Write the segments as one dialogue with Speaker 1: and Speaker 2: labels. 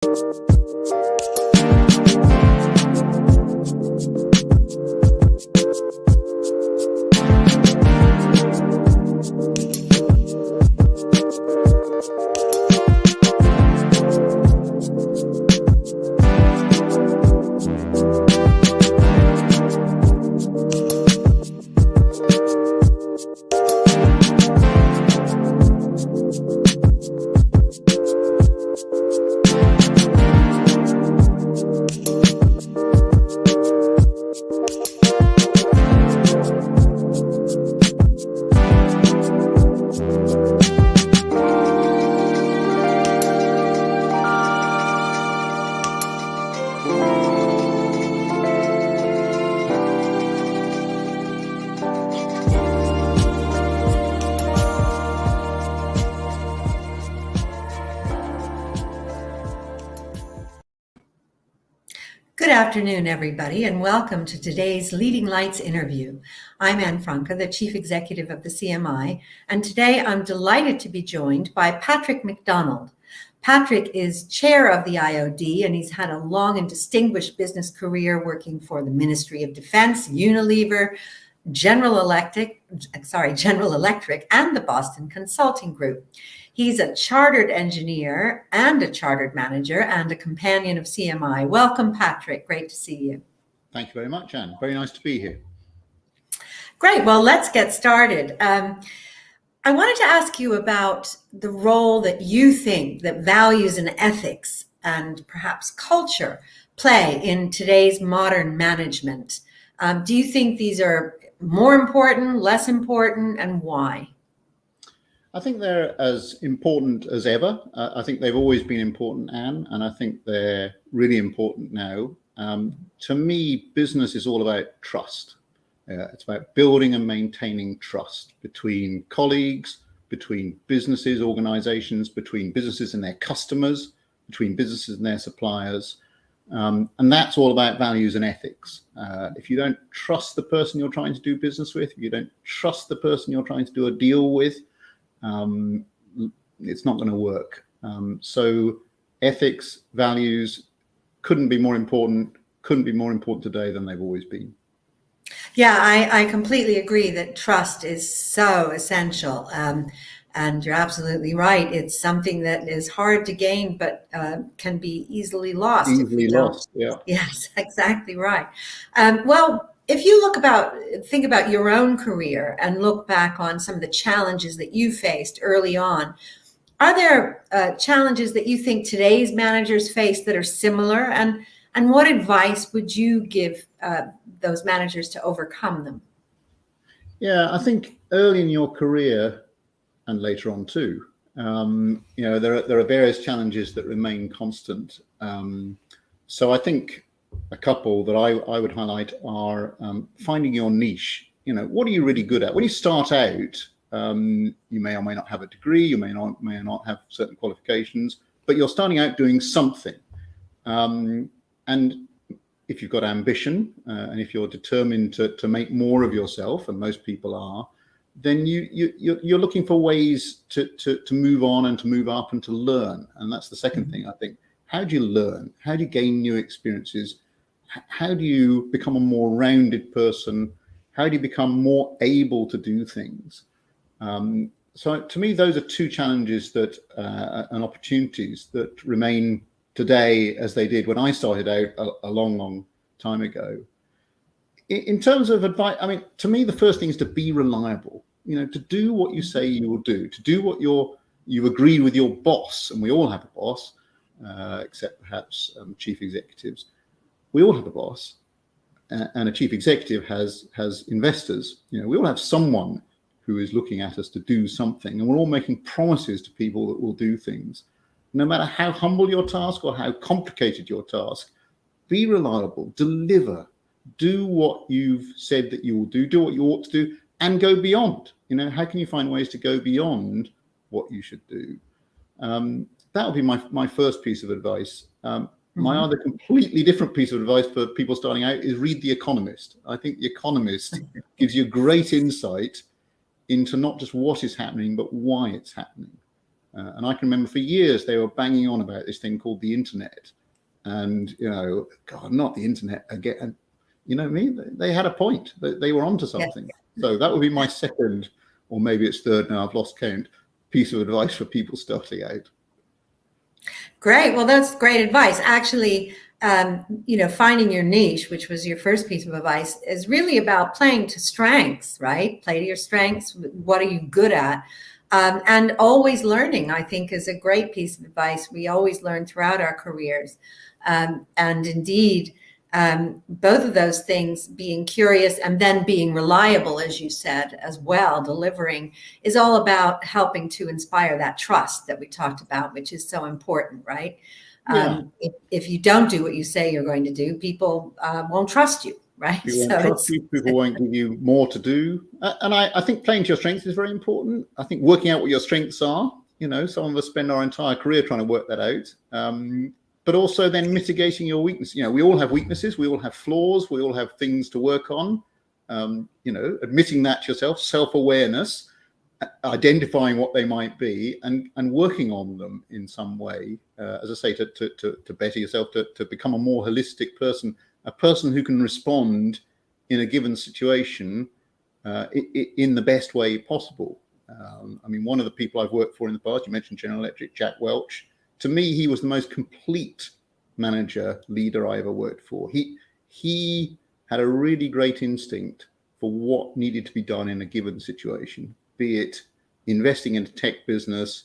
Speaker 1: Good afternoon, everybody, and welcome to today's Leading Lights interview. I'm Anne Franca, the Chief Executive of the CMI, and today I'm delighted to be joined by Patrick Macdonald. Patrick is chair of the IOD, and he's had a long and distinguished business career working for the Ministry of Defense, Unilever, General Electric, and the Boston Consulting Group. He's a chartered engineer and a chartered manager and a companion of CMI. Welcome, Patrick. Great to see you.
Speaker 2: Thank you very much, Anne. Very nice to be here.
Speaker 1: Great. Well, let's get started. I wanted to ask you about the role that you think that values and ethics and perhaps culture play in today's modern management. Do you think these are more important, less important, and why?
Speaker 2: I think they're as important as ever. I think they've always been important, Anne, and I think they're really important now. To me, business is all about trust. It's about building and maintaining trust between colleagues, between businesses, organizations, between businesses and their customers, between businesses and their suppliers. And that's all about values and ethics. If you don't trust the person you're trying to do business with, if you don't trust the person you're trying to do a deal with, it's not going to work. So ethics, values couldn't be more important today than they've always been.
Speaker 1: Yeah, I completely agree that trust is so essential. And you're absolutely right. It's something that is hard to gain, but can be easily lost.
Speaker 2: Yeah.
Speaker 1: Yes, exactly right. Well, if you think about your own career and look back on some of the challenges that you faced early on, are there challenges that you think today's managers face that are similar? And what advice would you give those managers to overcome them?
Speaker 2: Yeah, I think early in your career and later on too, there are various challenges that remain constant. So I think a couple that I would highlight are finding your niche. What are you really good at? When you start out, you may or may not have a degree, you may not have certain qualifications, but you're starting out doing something. And if you've got ambition and if you're determined to make more of yourself, and most people are, then you're looking for ways to move on and to move up and to learn. And that's the second thing, I think. How do you learn? How do you gain new experiences? How do you become a more rounded person? How do you become more able to do things? So to me, those are two challenges that and opportunities that remain today as they did when I started out a long time ago. In terms of advice, I mean, to me, the first thing is to be reliable. To do what you say you will do, to do what you agreed with your boss, and we all have a boss, except perhaps chief executives. We all have a boss, and a chief executive has investors. We all have someone who is looking at us to do something, and we're all making promises to people that will do things. No matter how humble your task or how complicated your task, be reliable, deliver, do what you've said that you will do what you ought to do, and go beyond. How can you find ways to go beyond what you should do? That would be my first piece of advice. My other completely different piece of advice for people starting out is read The Economist. I think The Economist gives you great insight into not just what is happening, but why it's happening. And I can remember for years they were banging on about this thing called the internet. And, God, not the internet again. You know what I mean? They had a point. They were onto something. Yeah. So that would be my second, or maybe it's third now, I've lost count, piece of advice for people starting out.
Speaker 1: Great. Well, that's great advice. Actually, finding your niche, which was your first piece of advice, is really about playing to strengths, right? Play to your strengths. What are you good at? And always learning, I think, is a great piece of advice. We always learn throughout our careers. And indeed, both of those things, being curious and then being reliable, as you said, as well, delivering, is all about helping to inspire that trust that we talked about, which is so important, right? Yeah. If you don't do what you say you're going to do, people won't trust you, right?
Speaker 2: People won't trust you, people won't give you more to do. And I think playing to your strengths is very important. I think working out what your strengths are, some of us spend our entire career trying to work that out. But also then mitigating your weakness. We all have weaknesses, we all have flaws, we all have things to work on. Admitting that to yourself, self-awareness, identifying what they might be, and working on them in some way. As I say, to better yourself, to become a more holistic person, a person who can respond in a given situation in the best way possible. One of the people I've worked for in the past, you mentioned General Electric, Jack Welch. To me, he was the most complete manager, leader I ever worked for. He had a really great instinct for what needed to be done in a given situation, be it investing in a tech business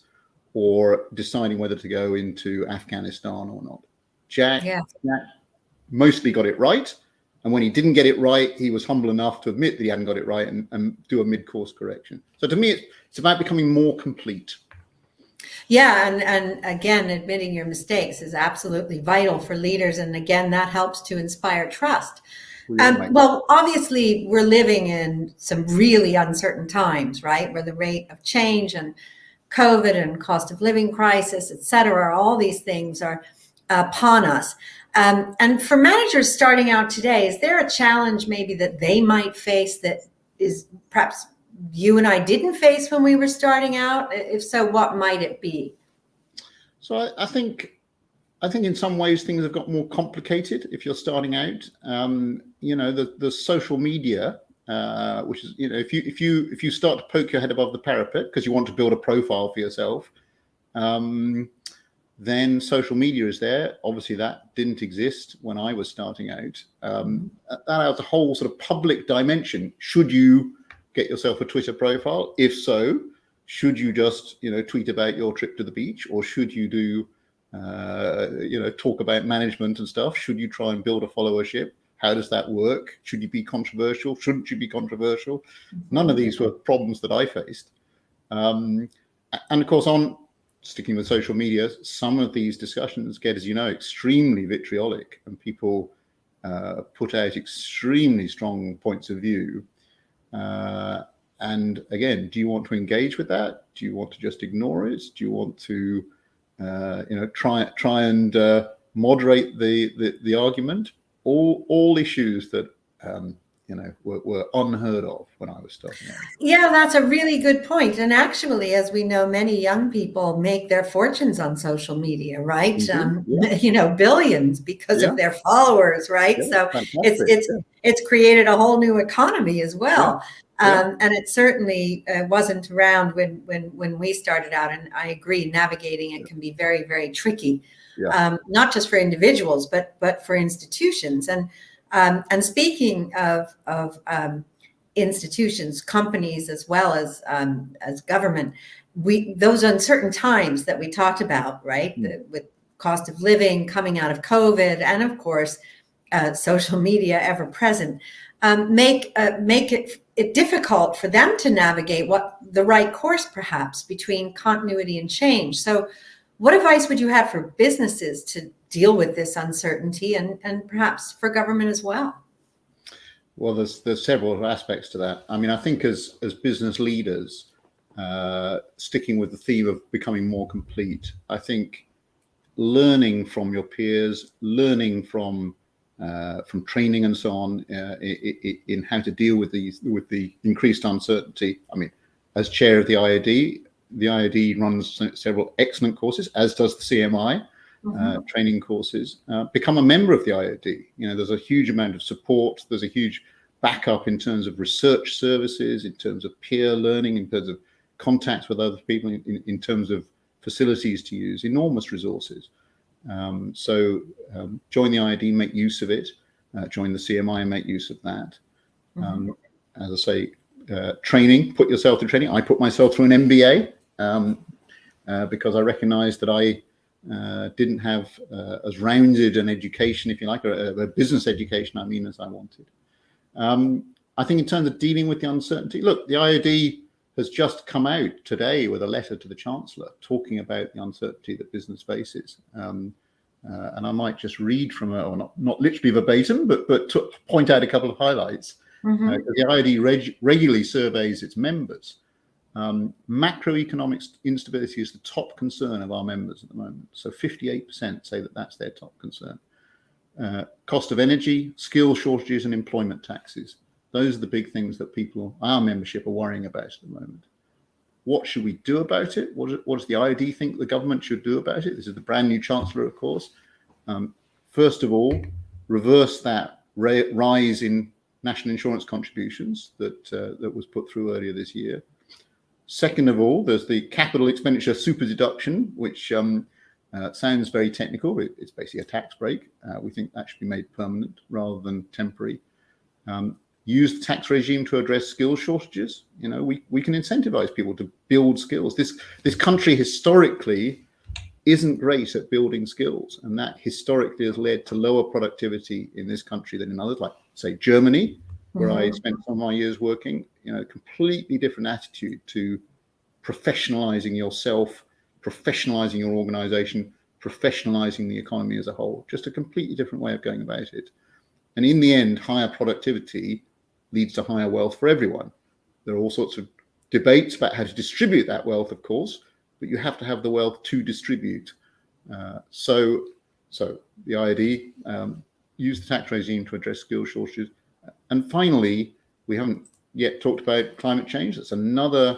Speaker 2: or deciding whether to go into Afghanistan or not. Jack mostly got it right. And when he didn't get it right, he was humble enough to admit that he hadn't got it right and do a mid-course correction. So to me, it's about becoming more complete.
Speaker 1: Yeah, and again, admitting your mistakes is absolutely vital for leaders. And again, that helps to inspire trust. Well, obviously, we're living in some really uncertain times, right? Where the rate of change and COVID and cost of living crisis, et cetera, all these things are upon us. And for managers starting out today, is there a challenge maybe that they might face that is perhaps you and I didn't face when we were starting out? If so, what might it be?
Speaker 2: So I think in some ways things have got more complicated if you're starting out. The social media, which is, if you start to poke your head above the parapet because you want to build a profile for yourself, then social media is there. Obviously, that didn't exist when I was starting out. That has a whole sort of public dimension. Should you get yourself a Twitter profile? If so, should you just tweet about your trip to the beach, or should you do talk about management and stuff? Should you try and build a followership? How does that work? Should you be controversial? Shouldn't you be controversial? None of these were problems that I faced. And of course, on sticking with social media, some of these discussions get, as you know, extremely vitriolic, and people put out extremely strong points of view. And again, do you want to engage with that? Do you want to just ignore it? Do you want to try and moderate the argument? All issues that were unheard of when I was starting out.
Speaker 1: Yeah, that's a really good point. And actually, as we know, many young people make their fortunes on social media, right? Billions because of their followers, right? So it's created a whole new economy as well. And it certainly wasn't around when we started out. And I agree, navigating it can be very, very tricky, not just for individuals, but for institutions. And speaking of institutions, companies, as well as government, those uncertain times that we talked about, right, with cost of living coming out of COVID, and of course, social media ever present, make it difficult for them to navigate what the right course, perhaps, between continuity and change. So, what advice would you have for businesses to deal with this uncertainty, and perhaps for government as well?
Speaker 2: Well, there's several aspects to that. I mean, I think as business leaders, sticking with the theme of becoming more complete, I think learning from your peers, learning from training and so on in how to deal with the increased uncertainty. I mean, as chair of the IAD, The IOD runs several excellent courses, as does the CMI. Training courses. Become a member of the IOD. There's a huge amount of support. There's a huge backup in terms of research services, in terms of peer learning, in terms of contacts with other people, in terms of facilities to use, enormous resources. So join the IOD, make use of it. Join the CMI and make use of that. As I say, training, put yourself through training. I put myself through an MBA because I recognized that I didn't have as rounded an education, if you like, or a business education, as I wanted. I think in terms of dealing with the uncertainty, look, the IOD has just come out today with a letter to the Chancellor talking about the uncertainty that business faces. And I might just read from it, or not literally verbatim, but to point out a couple of highlights. The IOD regularly surveys its members. Macroeconomic instability is the top concern of our members at the moment. So 58% say that that's their top concern. Cost of energy, skill shortages, and employment taxes. Those are the big things that our membership, are worrying about at the moment. What should we do about it? What does the IOD think the government should do about it? This is the brand new Chancellor, of course. First of all, reverse that rise in national insurance contributions that was put through earlier this year. Second of all, there's the capital expenditure super deduction, which sounds very technical, but it's basically a tax break. We think that should be made permanent rather than temporary. Use the tax regime to address skill shortages. We can incentivize people to build skills. This country historically isn't great at building skills, and that historically has led to lower productivity in this country than in others, like say Germany, where I spent some of my years working. Completely different attitude to professionalizing yourself, professionalizing your organization, professionalizing the economy as a whole. Just a completely different way of going about it. And in the end, higher productivity leads to higher wealth for everyone. There are all sorts of debates about how to distribute that wealth, of course, but you have to have the wealth to distribute. So the IOD use the tax regime to address skill shortages. And finally, we haven't yet talked about climate change. That's another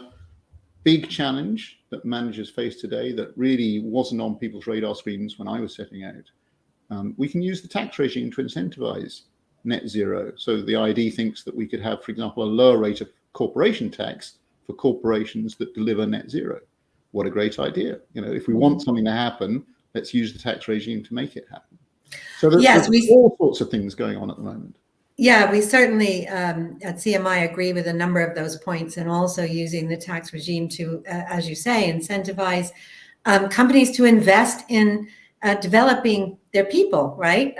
Speaker 2: big challenge that managers face today that really wasn't on people's radar screens when I was setting out. We can use the tax regime to incentivize net zero. So the IOD thinks that we could have, for example, a lower rate of corporation tax for corporations that deliver net zero. What a great idea. If we want something to happen, let's use the tax regime to make it happen. So there's all sorts of things going on at the moment.
Speaker 1: Yeah, we certainly at CMI agree with a number of those points, and also using the tax regime to, as you say, incentivize companies to invest in developing their people, right?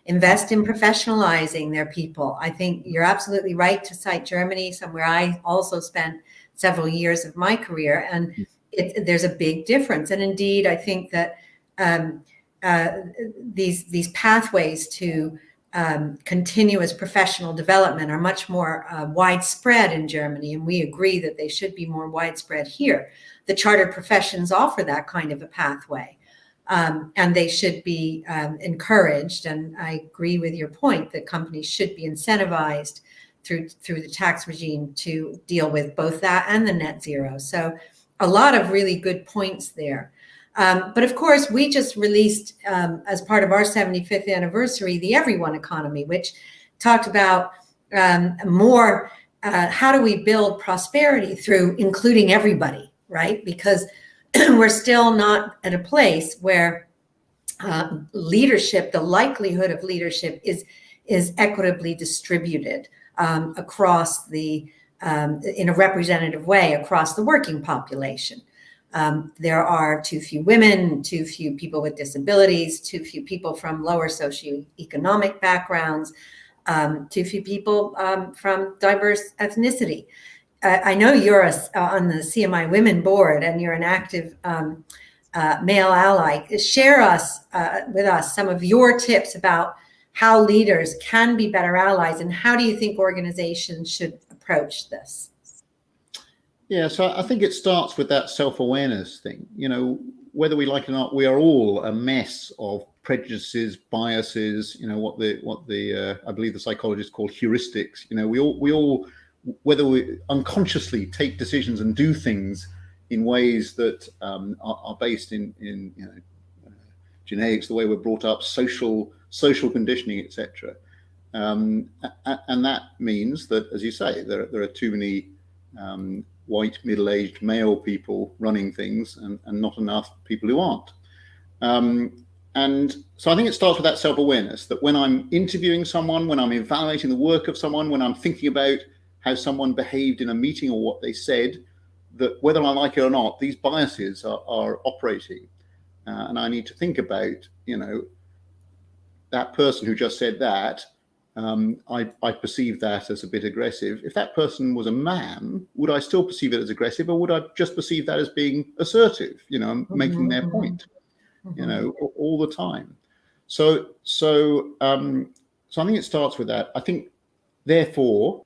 Speaker 1: Invest in professionalizing their people. I think you're absolutely right to cite Germany, somewhere I also spent several years of my career, and there's a big difference. And indeed, I think that these pathways to continuous professional development are much more widespread in Germany, and we agree that they should be more widespread here. The chartered professions offer that kind of a pathway, and they should be encouraged. And I agree with your point that companies should be incentivized through the tax regime to deal with both that and the net zero. So a lot of really good points there. But of course, we just released, as part of our 75th anniversary, the Everyone Economy, which talked about more how do we build prosperity through including everybody, right? Because we're still not at a place where leadership, the likelihood of leadership is equitably distributed across in a representative way across the working population. There are too few women, too few people with disabilities, too few people from lower socioeconomic backgrounds, too few people from diverse ethnicity. I know you're on the CMI Women Board, and you're an active male ally. Share with us some of your tips about how leaders can be better allies, and how do you think organizations should approach this?
Speaker 2: Yeah, so I think it starts with that self-awareness thing. Whether we like it or not, we are all a mess of prejudices, biases. What the I believe the psychologists call heuristics. We all whether we unconsciously take decisions and do things in ways that are based in you know, genetics, the way we're brought up, social conditioning, etc. And that means that, as you say, there are too many white middle-aged male people running things, and not enough people who aren't. And so I think it starts with that self-awareness, that when I'm interviewing someone, when I'm evaluating the work of someone, when I'm thinking about how someone behaved in a meeting or what they said, that whether I like it or not, these biases are operating. And I need to think about, you know, that person who just said that, I perceive that as a bit aggressive. If that person was a man, would I still perceive it as aggressive, or would I just perceive that as being assertive, you know, making their point, you know, all the time? So I think it starts with that. I think, therefore,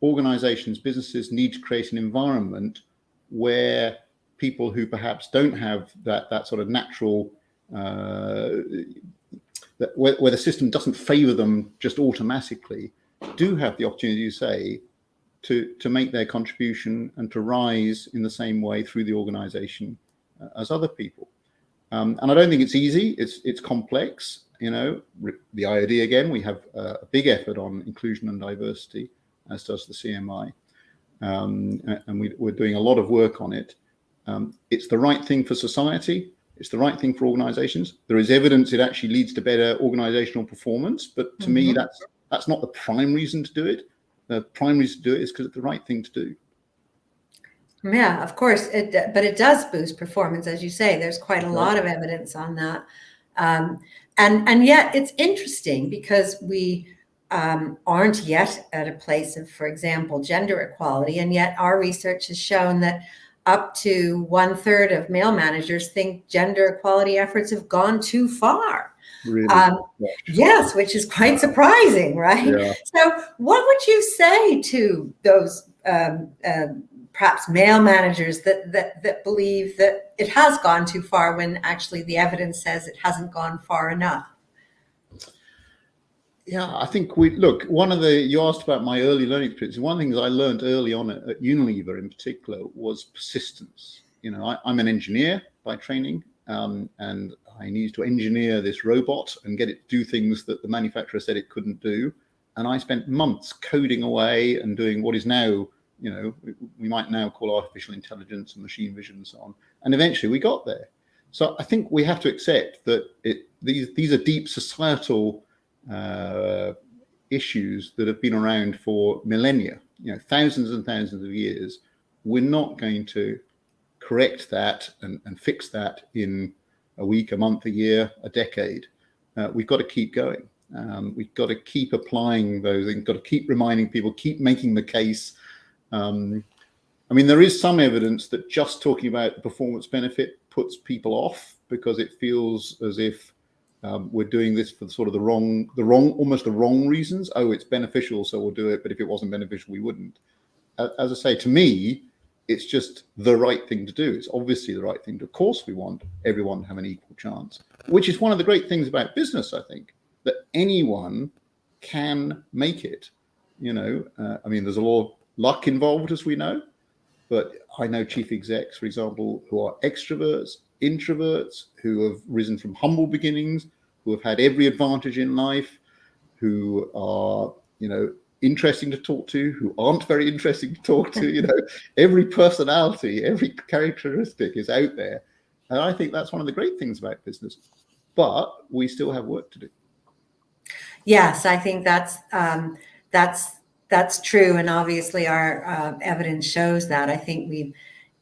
Speaker 2: organizations, businesses need to create an environment where people who perhaps don't have that sort of natural, where the system doesn't favor them just automatically, do have the opportunity to say, to make their contribution and to rise in the same way through the organization as other people. And I don't think it's easy. It's complex. You know, the IOD, again, we have a big effort on inclusion and diversity, as does the CMI. And we're doing a lot of work on it. It's the right thing for society. It's the right thing for organizations. There is evidence it actually leads to better organizational performance, but to me, that's not the prime reason to do it. The prime reason to do it is because it's the right thing to do.
Speaker 1: Yeah, of course, but it does boost performance, as you say. There's quite a lot of evidence on that, and yet it's interesting because we aren't yet at a place of, for example, gender equality, and yet our research has shown that up to 1/3 of male managers think gender equality efforts have gone too far.
Speaker 2: Really?
Speaker 1: Yes, which is quite surprising, right?
Speaker 2: Yeah.
Speaker 1: So what would you say to those perhaps male managers that believe that it has gone too far when actually the evidence says it hasn't gone far enough?
Speaker 2: Yeah, I think you asked about my early learning experience. One of the things I learned early on at Unilever in particular was persistence. You know, I'm an engineer by training, and I needed to engineer this robot and get it to do things that the manufacturer said it couldn't do. And I spent months coding away and doing what is now, you know, we might now call artificial intelligence and machine vision and so on. And eventually we got there. So I think we have to accept that these are deep societal issues that have been around for millennia, you know, thousands and thousands of years. We're not going to correct that and fix that in a week, a month, a year, a decade. We've got to keep going. We've got to keep applying those things, got to keep reminding people, keep making the case. I mean, there is some evidence that just talking about the performance benefit puts people off because it feels as if we're doing this for sort of almost the wrong reasons. Oh, it's beneficial, so we'll do it. But if it wasn't beneficial, we wouldn't. As I say, to me, it's just the right thing to do. It's obviously the right thing to. Of course, we want everyone to have an equal chance, which is one of the great things about business, I think, that anyone can make it. You know, I mean, there's a lot of luck involved, as we know, but I know chief execs, for example, who are extroverts, introverts, who have risen from humble beginnings, who have had every advantage in life, who are, you know, interesting to talk to, who aren't very interesting to talk to. You know, every personality, every characteristic is out there. And I think that's one of the great things about business. But we still have work to do.
Speaker 1: Yes, I think that's true. And obviously our evidence shows that. I think we've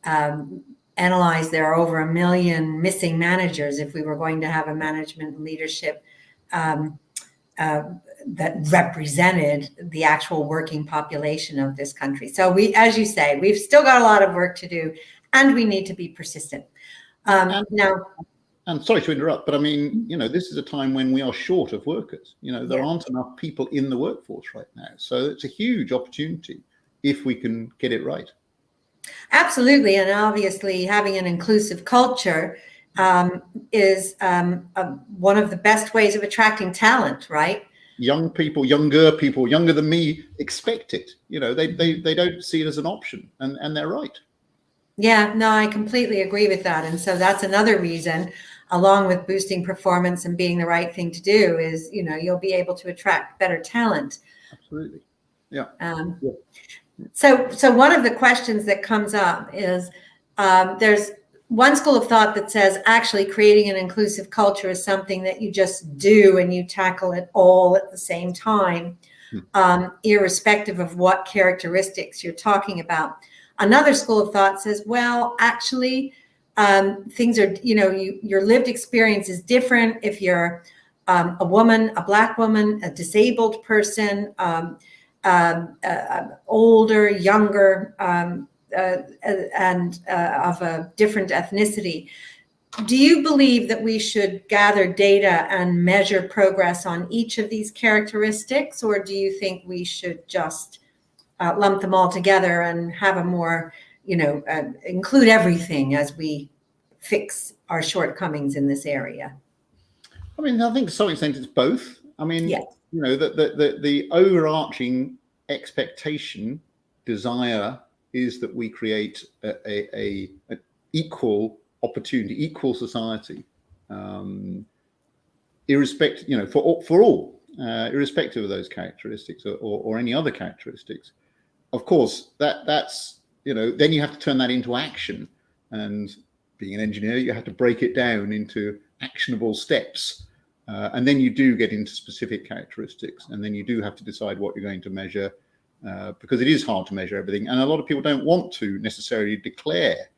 Speaker 1: analyzed there are over 1 million missing managers if we were going to have a management and leadership that represented the actual working population of this country. So we, as you say, we've still got a lot of work to do, and we need to be persistent.
Speaker 2: And sorry to interrupt, but I mean, you know, this is a time when we are short of workers. You know, there aren't enough people in the workforce right now. So it's a huge opportunity if we can get it right.
Speaker 1: Absolutely. And obviously having an inclusive culture is one of the best ways of attracting talent, right?
Speaker 2: Young people, younger than me, expect it. You know, they don't see it as an option, and they're right.
Speaker 1: Yeah, no, I completely agree with that. And so that's another reason, along with boosting performance and being the right thing to do, is, you'll be able to attract better talent.
Speaker 2: Absolutely. Yeah.
Speaker 1: Um,
Speaker 2: Yeah.
Speaker 1: so one of the questions that comes up is, there's one school of thought that says actually creating an inclusive culture is something that you just do and you tackle it all at the same time, irrespective of what characteristics you're talking about. Another school of thought says, well, actually, things are, your lived experience is different if you're a woman, a Black woman, a disabled person, older, younger, and of a different ethnicity. Do you believe that we should gather data and measure progress on each of these characteristics, or do you think we should just lump them all together and have a more, include everything as we fix our shortcomings in this area?
Speaker 2: I mean, I think to some extent it's both. I mean,
Speaker 1: Yes.
Speaker 2: the overarching expectation, desire, is that we create an equal opportunity, equal society, irrespective, for all, irrespective of those characteristics or any other characteristics. Of course, that's then you have to turn that into action, and being an engineer, you have to break it down into actionable steps. And then you do get into specific characteristics, and then you do have to decide what you're going to measure, because it is hard to measure everything. And a lot of people don't want to necessarily declare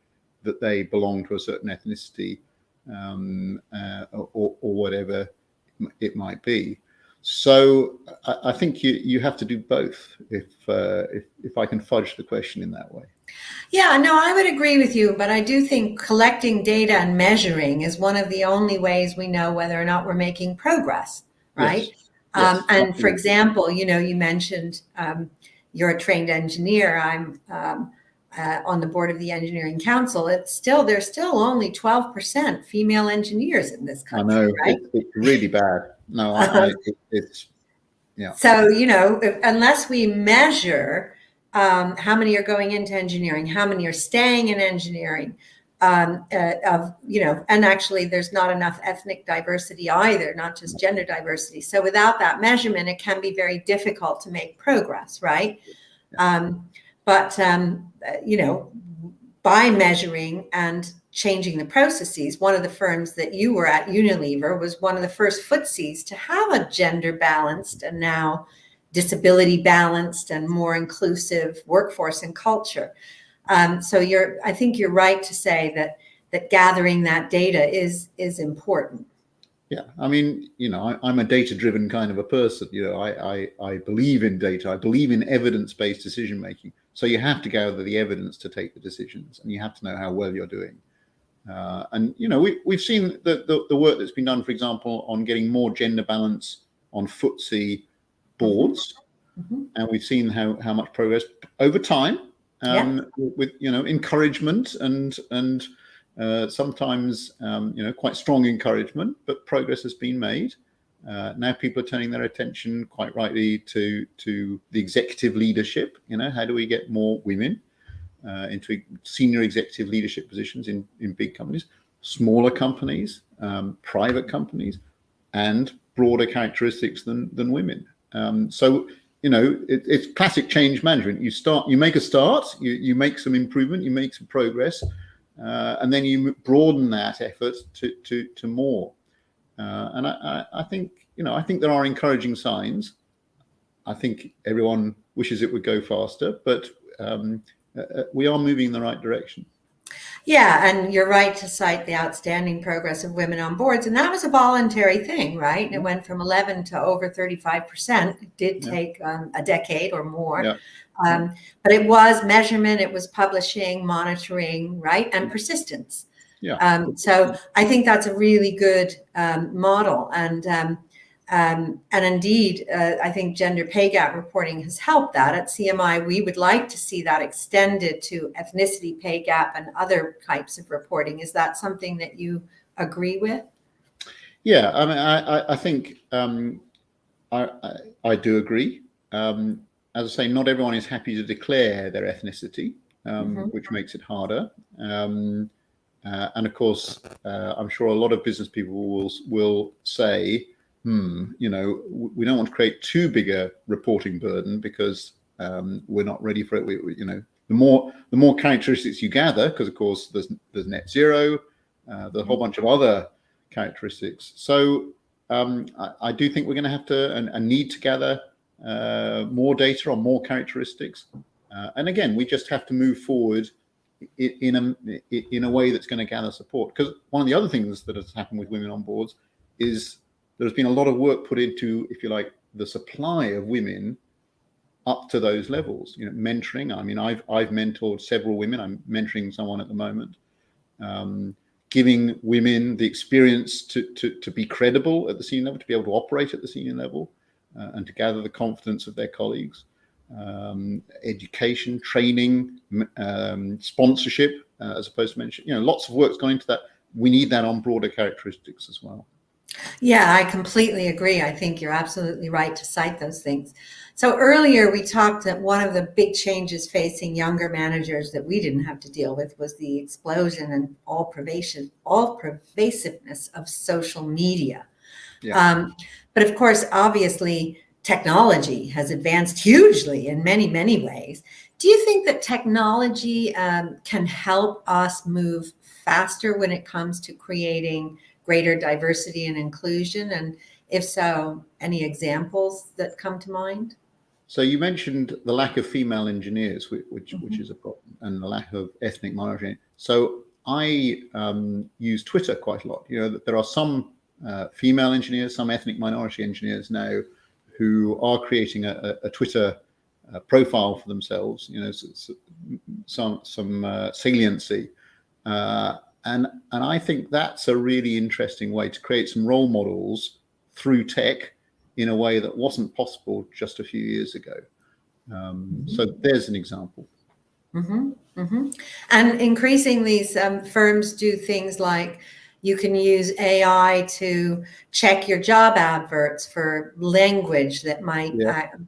Speaker 2: that they belong to a certain ethnicity, or whatever it might be. So I think you have to do both, if I can fudge the question in that way.
Speaker 1: Yeah, no, I would agree with you, but I do think collecting data and measuring is one of the only ways we know whether or not we're making progress, right?
Speaker 2: Yes,
Speaker 1: and for example, you mentioned you're a trained engineer. I'm on the board of the Engineering Council. There's still only 12% female engineers in this
Speaker 2: I
Speaker 1: country,
Speaker 2: know,
Speaker 1: right?
Speaker 2: it's really bad. No, it's yeah.
Speaker 1: So, unless we measure how many are going into engineering, how many are staying in engineering, and actually there's not enough ethnic diversity either, not just gender diversity. So without that measurement, it can be very difficult to make progress, right? But by measuring and changing the processes, one of the firms that you were at, Unilever, was one of the first FTSEs to have a gender balanced and now disability balanced and more inclusive workforce and culture. So I think you're right to say that gathering that data is important.
Speaker 2: Yeah, I mean, I'm a data-driven kind of a person. I believe in data. I believe in evidence-based decision making. So you have to gather the evidence to take the decisions, and you have to know how well you're doing. And we've seen the work that's been done, for example, on getting more gender balance on FTSE boards, and we've seen how much progress over time, with encouragement and sometimes quite strong encouragement, but progress has been made. Now people are turning their attention quite rightly to the executive leadership. How do we get more women into senior executive leadership positions in big companies, smaller companies, private companies, and broader characteristics than women. So it's classic change management. You make a start, you make some improvement, you make some progress, and then you broaden that effort to more. And I think there are encouraging signs. I think everyone wishes it would go faster, but we are moving in the right direction.
Speaker 1: Yeah, and you're right to cite the outstanding progress of women on boards, and that was a voluntary thing, right? And it went from 11 to over 35%. It did take a decade or more, but it was measurement, it was publishing, monitoring, right, and persistence. So I think that's a really good model, and indeed, I think gender pay gap reporting has helped that. At CMI, we would like to see that extended to ethnicity pay gap and other types of reporting. Is that something that you agree with?
Speaker 2: Yeah, I mean, I think I do agree. As I say, not everyone is happy to declare their ethnicity. which makes it harder. And of course, I'm sure a lot of business people will say, we don't want to create too big a reporting burden because we're not ready for it. The more characteristics you gather, because of course there's net zero, there's a whole bunch of other characteristics. So I do think we're going to have to and need to gather more data on more characteristics. And again, we just have to move forward in a way that's going to gather support. Because one of the other things that has happened with women on boards is there's been a lot of work put into, if you like, the supply of women up to those levels. Mentoring. I mean, I've mentored several women. I'm mentoring someone at the moment. Giving women the experience to be credible at the senior level, to be able to operate at the senior level, and to gather the confidence of their colleagues. Education, training, sponsorship, as opposed to mention, lots of work's gone into that. We need that on broader characteristics as well.
Speaker 1: Yeah, I completely agree. I think you're absolutely right to cite those things. So earlier we talked that one of the big changes facing younger managers that we didn't have to deal with was the explosion and all pervasiveness of social media.
Speaker 2: Yeah.
Speaker 1: But of course, obviously, technology has advanced hugely in many, many ways. Do you think that technology can help us move faster when it comes to creating greater diversity and inclusion? And if so, any examples that come to mind?
Speaker 2: So you mentioned the lack of female engineers, which is a problem, and the lack of ethnic minority. So I use Twitter quite a lot. There are some female engineers, some ethnic minority engineers now who are creating a Twitter profile for themselves. Some saliency. And I think that's a really interesting way to create some role models through tech in a way that wasn't possible just a few years ago. So there's an example.
Speaker 1: And increasingly, some firms do things like you can use AI to check your job adverts for language that might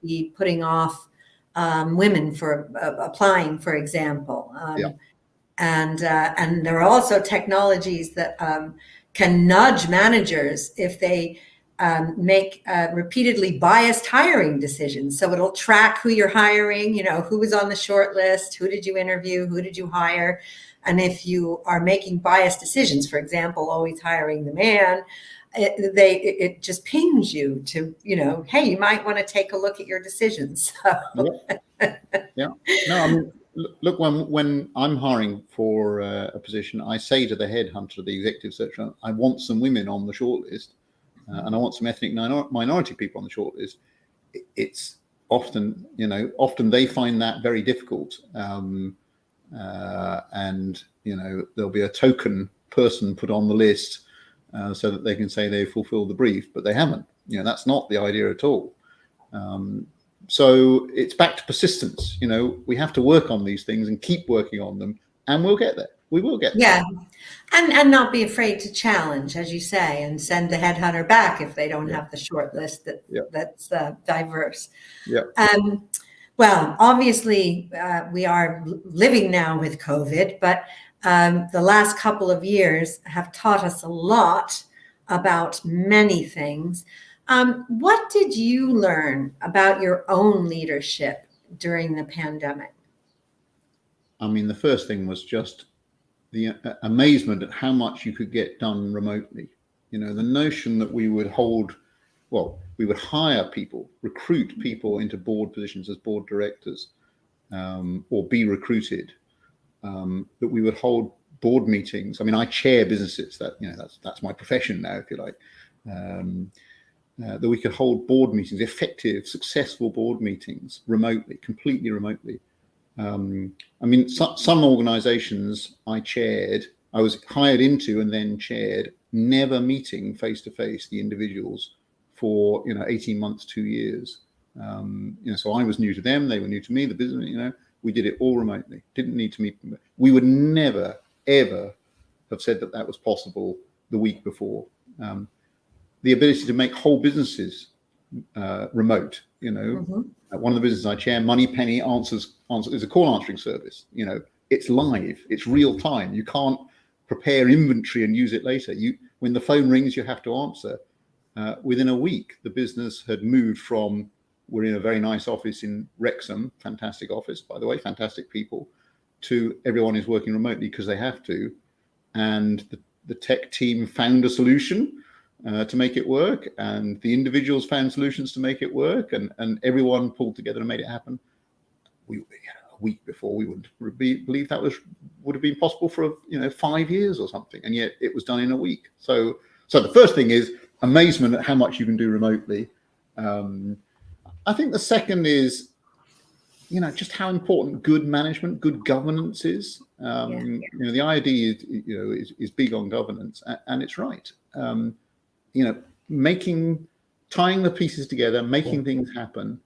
Speaker 1: be putting off women for applying, for example. And there are also technologies that can nudge managers if they make repeatedly biased hiring decisions. So it'll track who you're hiring, who was on the short list, who did you interview, who did you hire. And if you are making biased decisions, for example, always hiring the man, it just pings you to, hey, you might want to take a look at your decisions. So.
Speaker 2: Yeah. No, I mean, look, when I'm hiring for a position, I say to the headhunter, the executive search, I want some women on the shortlist, and I want some ethnic minority people on the shortlist. It's often, often they find that very difficult, and there'll be a token person put on the list so that they can say they fulfilled the brief, but they haven't. That's not the idea at all. So it's back to persistence. We have to work on these things and keep working on them, and we'll get there. We will get there.
Speaker 1: Yeah. And not be afraid to challenge, as you say, and send the headhunter back if they don't have the short list that's diverse.
Speaker 2: Yeah.
Speaker 1: Well, obviously, we are living now with COVID, but the last couple of years have taught us a lot about many things. What did you learn about your own leadership during the pandemic?
Speaker 2: I mean, the first thing was just the amazement at how much you could get done remotely. The notion that we would hire people, recruit people into board positions as board directors, or be recruited, that we would hold board meetings. I mean, I chair businesses. That's my profession now, if you like. That we could hold board meetings, effective, successful board meetings remotely, completely remotely. I mean, some organizations I was hired into and then chaired, never meeting face to face the individuals for 18 months, 2 years. So I was new to them, they were new to me, the business. We did it all remotely. Didn't need to meet them. We would never ever have said that was possible the week before. The ability to make whole businesses remote. One of the businesses I chair, Moneypenny, answers it's a call answering service. It's live, it's real time. You can't prepare inventory and use it later. When the phone rings, you have to answer. Within a week, the business had moved from, we're in a very nice office in Wrexham, fantastic office, by the way, fantastic people, to everyone is working remotely because they have to. And the tech team found a solution to make it work, and the individuals found solutions to make it work, and everyone pulled together and made it happen. A week before, we wouldn't believe that would have been possible for 5 years or something, and yet it was done in a week. So the first thing is amazement at how much you can do remotely. I think the second is just how important good management, good governance is. The IOD is big on governance, and it's right. Tying the pieces together, making things happen,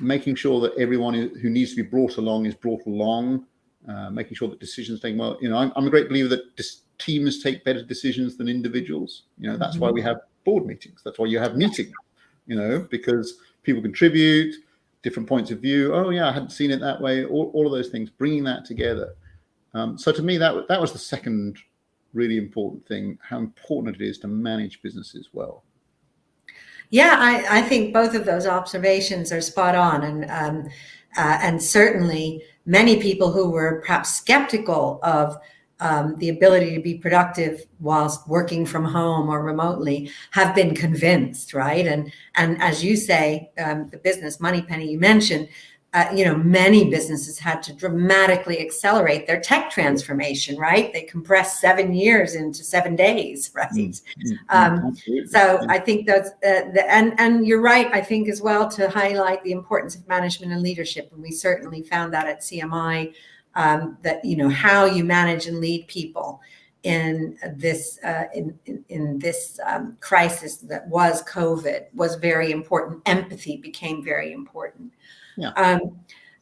Speaker 2: making sure that everyone who needs to be brought along is brought along, making sure that decisions taken well. I'm a great believer that teams take better decisions than individuals. That's why we have board meetings. That's why you have meetings. Because people contribute different points of view. Oh yeah, I hadn't seen it that way. All of those things, bringing that together. So to me, that was the second really important thing, how important it is to manage businesses well.
Speaker 1: Yeah, I think both of those observations are spot on, and certainly many people who were perhaps skeptical of the ability to be productive whilst working from home or remotely have been convinced, right? And as you say, the business Moneypenny you mentioned, many businesses had to dramatically accelerate their tech transformation, right? They compressed 7 years into 7 days, right? So I think that's, and you're right, I think as well, to highlight the importance of management and leadership. And we certainly found that at CMI, that, how you manage and lead people in this crisis that was COVID was very important. Empathy became very important.
Speaker 2: Yeah.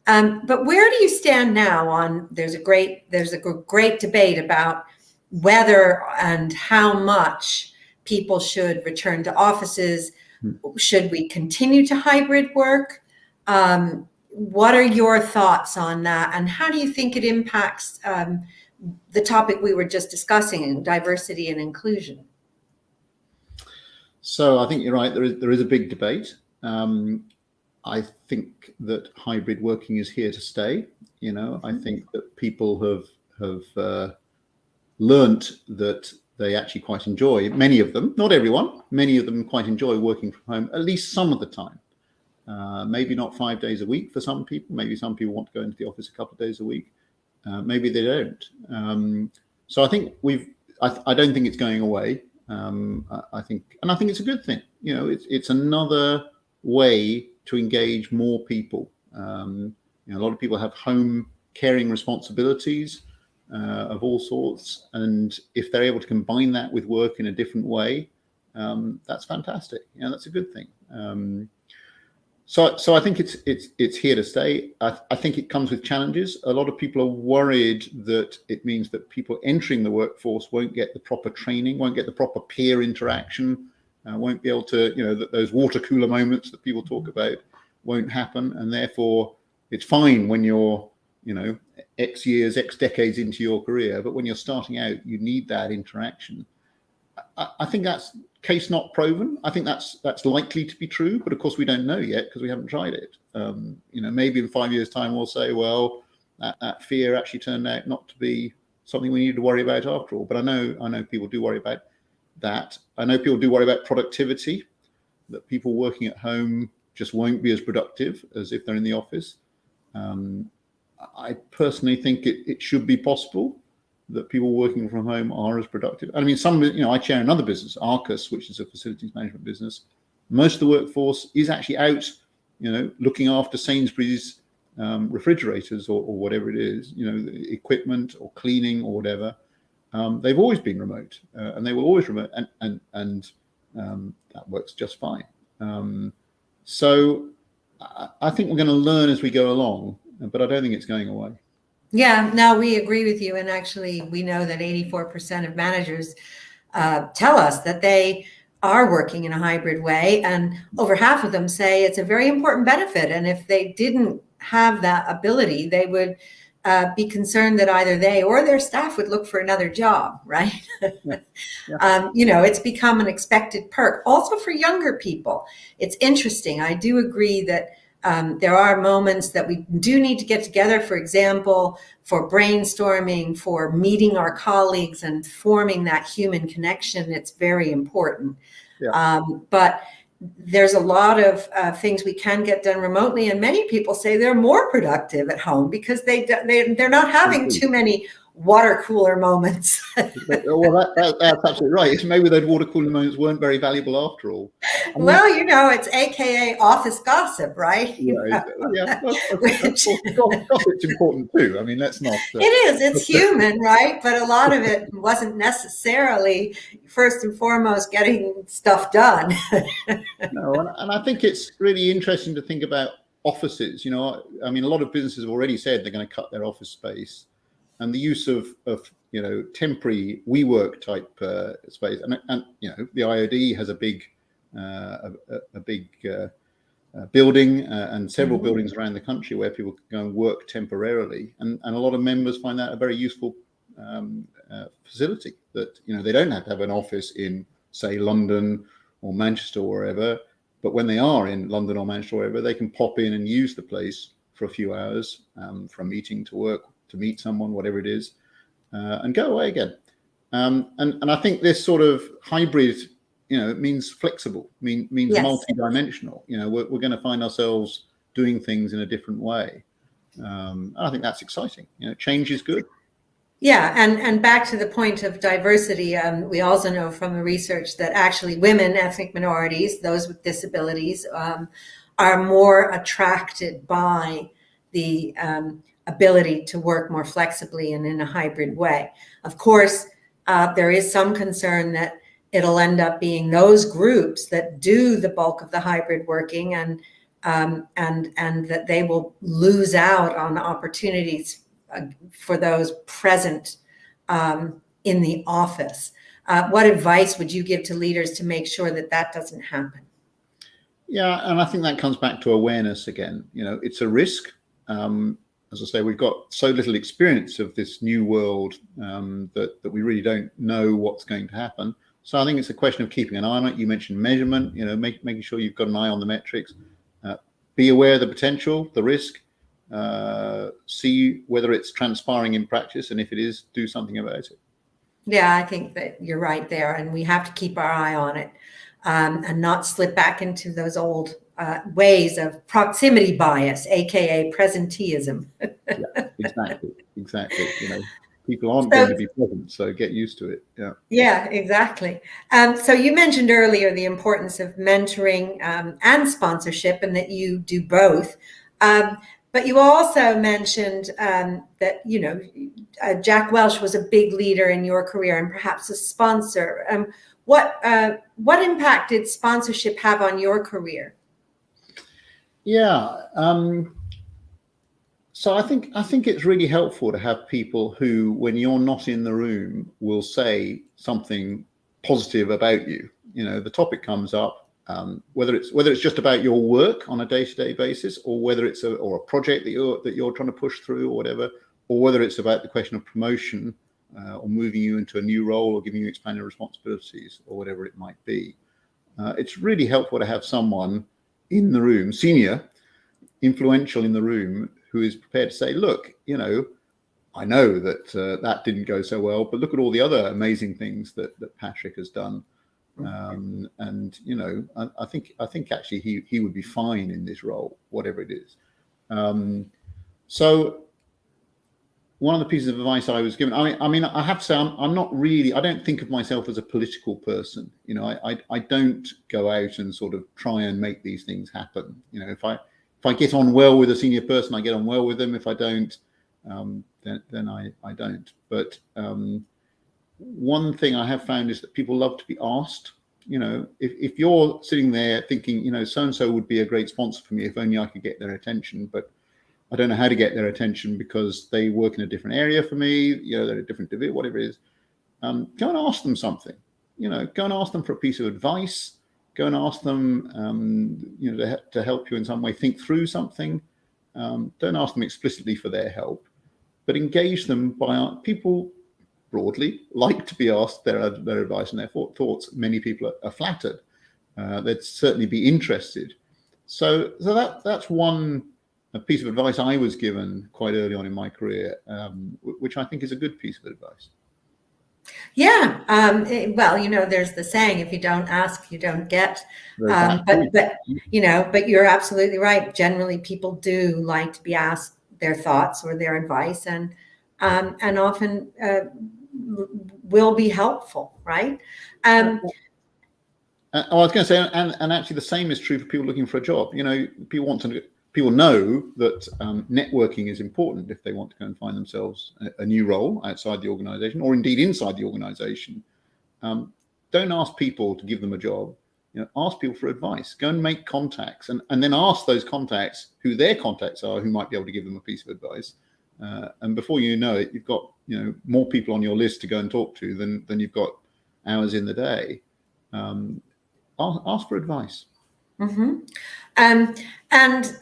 Speaker 1: But where do you stand now on, there's a great debate about whether and how much people should return to offices. Should we continue to hybrid work? What are your thoughts on that? And how do you think it impacts the topic we were just discussing, diversity and inclusion?
Speaker 2: So I think you're right. There is a big debate. I think that hybrid working is here to stay. I think that people have learnt that they actually quite enjoy, many of them, not everyone, many of them quite enjoy working from home at least some of the time. Maybe not 5 days a week for some people. Maybe some people want to go into the office a couple of days a week. Maybe they don't. So I think I don't think it's going away. I think it's a good thing. It's another way to engage more people. A lot of people have home caring responsibilities of all sorts, and if they're able to combine that with work in a different way, that's fantastic. That's a good thing. So I think it's here to stay. I think it comes with challenges. A lot of people are worried that it means that people entering the workforce won't get the proper training, won't get the proper peer interaction, won't be able to, those water cooler moments that people talk about won't happen. And therefore it's fine when you're, X years, X decades into your career, but when you're starting out, you need that interaction. I think that's case not proven. I think that's likely to be true, but of course we don't know yet because we haven't tried it. Maybe in 5 years' time we'll say, well, that fear actually turned out not to be something we need to worry about after all. But I know people do worry about that. I know people do worry about productivity, that people working at home just won't be as productive as if they're in the office. I personally think it should be possible that people working from home are as productive. I mean, I chair another business, Arcus, which is a facilities management business. Most of the workforce is actually out, looking after Sainsbury's refrigerators or whatever it is, equipment or cleaning or whatever. They've always been remote, and they will always remote, and that works just fine. So I think we're going to learn as we go along, but I don't think it's going away.
Speaker 1: Yeah, no, we agree with you. And actually, we know that 84% of managers tell us that they are working in a hybrid way, and over half of them say it's a very important benefit. And if they didn't have that ability, they would be concerned that either they or their staff would look for another job, right?
Speaker 2: Yeah. Yeah.
Speaker 1: It's become an expected perk. Also for younger people, it's interesting. I do agree that there are moments that we do need to get together, for example, for brainstorming, for meeting our colleagues and forming that human connection. It's very important.
Speaker 2: Yeah.
Speaker 1: But there's a lot of things we can get done remotely, and many people say they're more productive at home because they're not having too many water cooler moments.
Speaker 2: Well, that's absolutely right. It's maybe those water cooler moments weren't very valuable after all. I mean,
Speaker 1: Well, it's AKA office gossip, right?
Speaker 2: yeah, yeah. Well, of course, gossip's important too. I mean, let's not.
Speaker 1: It is. It's human, right? But a lot of it wasn't necessarily first and foremost getting stuff done.
Speaker 2: No, and I think it's really interesting to think about offices. I mean, a lot of businesses have already said they're going to cut their office space, and the use of temporary WeWork type space, and the IOD has a big building and several buildings around the country where people can go and work temporarily, and a lot of members find that a very useful facility. That they don't have to have an office in, say, London or Manchester or wherever, but when they are in London or Manchester or wherever, they can pop in and use the place for a few hours, from meeting to work, to meet someone, whatever it is, and go away again. And I think this sort of hybrid, it means flexible, means
Speaker 1: Yes.
Speaker 2: multi-dimensional. We're going to find ourselves doing things in a different way. I think that's exciting. Change is good.
Speaker 1: Yeah, and back to the point of diversity, we also know from the research that actually women, ethnic minorities, those with disabilities, are more attracted by the ability to work more flexibly and in a hybrid way. Of course, there is some concern that it'll end up being those groups that do the bulk of the hybrid working, and that they will lose out on opportunities for those present in the office. What advice would you give to leaders to make sure that that doesn't happen?
Speaker 2: Yeah, and I think that comes back to awareness again. It's a risk. As I say, we've got so little experience of this new world that we really don't know what's going to happen. So I think it's a question of keeping an eye on it. You mentioned measurement, making sure you've got an eye on the metrics. Be aware of the potential, the risk, see whether it's transpiring in practice, and if it is, do something about it.
Speaker 1: Yeah, I think that you're right there, and we have to keep our eye on it, and not slip back into those old ways of proximity bias, aka presenteeism.
Speaker 2: Yeah, exactly. People aren't going to be present, so get used to it.
Speaker 1: Yeah, exactly. So you mentioned earlier the importance of mentoring and sponsorship, and that you do both. But you also mentioned that Jack Welch was a big leader in your career and perhaps a sponsor. What impact did sponsorship have on your career?
Speaker 2: Yeah. So I think it's really helpful to have people who, when you're not in the room, will say something positive about you. The topic comes up, whether it's just about your work on a day-to-day basis, or whether it's a project that you're trying to push through, or whatever, or whether it's about the question of promotion, or moving you into a new role, or giving you expanded responsibilities, or whatever it might be. It's really helpful to have someone in the room, senior, influential in the room, who is prepared to say, look, I know that that didn't go so well, but look at all the other amazing things that Patrick has done. And I think actually he would be fine in this role, whatever it is. So one of the pieces of advice I was given, I mean, I have to say, I'm not really, I don't think of myself as a political person. I don't go out and sort of try and make these things happen. If I get on well with a senior person, I get on well with them. If I don't, then I don't. But one thing I have found is that people love to be asked. If you're sitting there thinking, so-and-so would be a great sponsor for me if only I could get their attention, but I don't know how to get their attention because they work in a different area for me, they're a different division, whatever it is, go and ask them something. go and ask them for a piece of advice. Go and ask them, to help you in some way think through something. Don't ask them explicitly for their help, but engage them people broadly like to be asked their advice and their thoughts. Many people are flattered. They'd certainly be interested. So that's one piece of advice I was given quite early on in my career, which I think is a good piece of advice.
Speaker 1: Yeah. Well, there's the saying, if you don't ask, you don't get. But you're absolutely right. Generally, people do like to be asked their thoughts or their advice, and often will be helpful, right?
Speaker 2: I was going to say, and actually the same is true for people looking for a job. People know that networking is important if they want to go and find themselves a new role outside the organisation, or indeed inside the organisation. Don't ask people to give them a job. Ask people for advice. Go and make contacts, and then ask those contacts who their contacts are, who might be able to give them a piece of advice. And before you know it, you've got more people on your list to go and talk to than you've got hours in the day. Ask for advice.
Speaker 1: Mm-hmm. And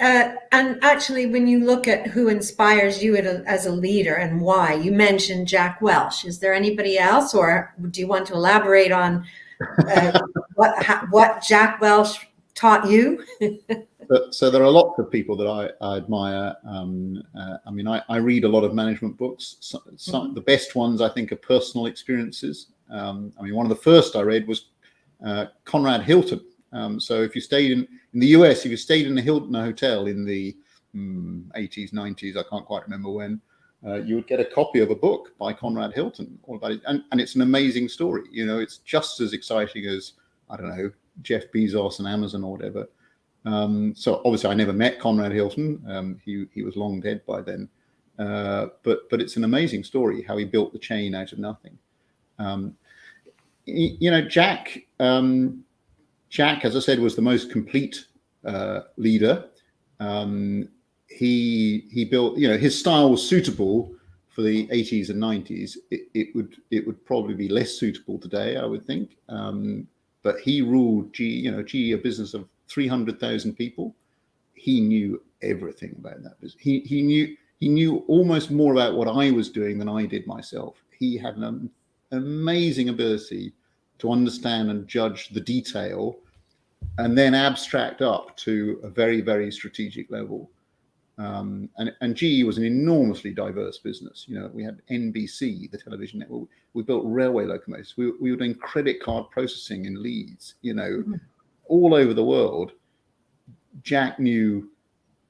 Speaker 1: actually, when you look at who inspires you as a leader and why, you mentioned Jack Welch. Is there anybody else, or do you want to elaborate on what Jack Welch taught you?
Speaker 2: So there are lots of people that I admire. I read a lot of management books. The best ones, I think, are personal experiences. One of the first I read was Conrad Hilton. So if you stayed in the US, if you stayed in the Hilton Hotel in the 80s, 90s, I can't quite remember when, you would get a copy of a book by Conrad Hilton all about it. And it's an amazing story. It's just as exciting as, I don't know, Jeff Bezos and Amazon or whatever. So obviously I never met Conrad Hilton. He was long dead by then. But it's an amazing story how he built the chain out of nothing. Jack, as I said, was the most complete leader. He built, his style was suitable for the 80s and 90s. It would probably be less suitable today, I would think. But he ruled GE, a business of 300,000 people. He knew everything about that business. He knew almost more about what I was doing than I did myself. He had an amazing ability to understand and judge the detail, and then abstract up to a very, very strategic level. And GE was an enormously diverse business. We had NBC, the television network. We built railway locomotives. We were doing credit card processing in Leeds. All over the world. Jack knew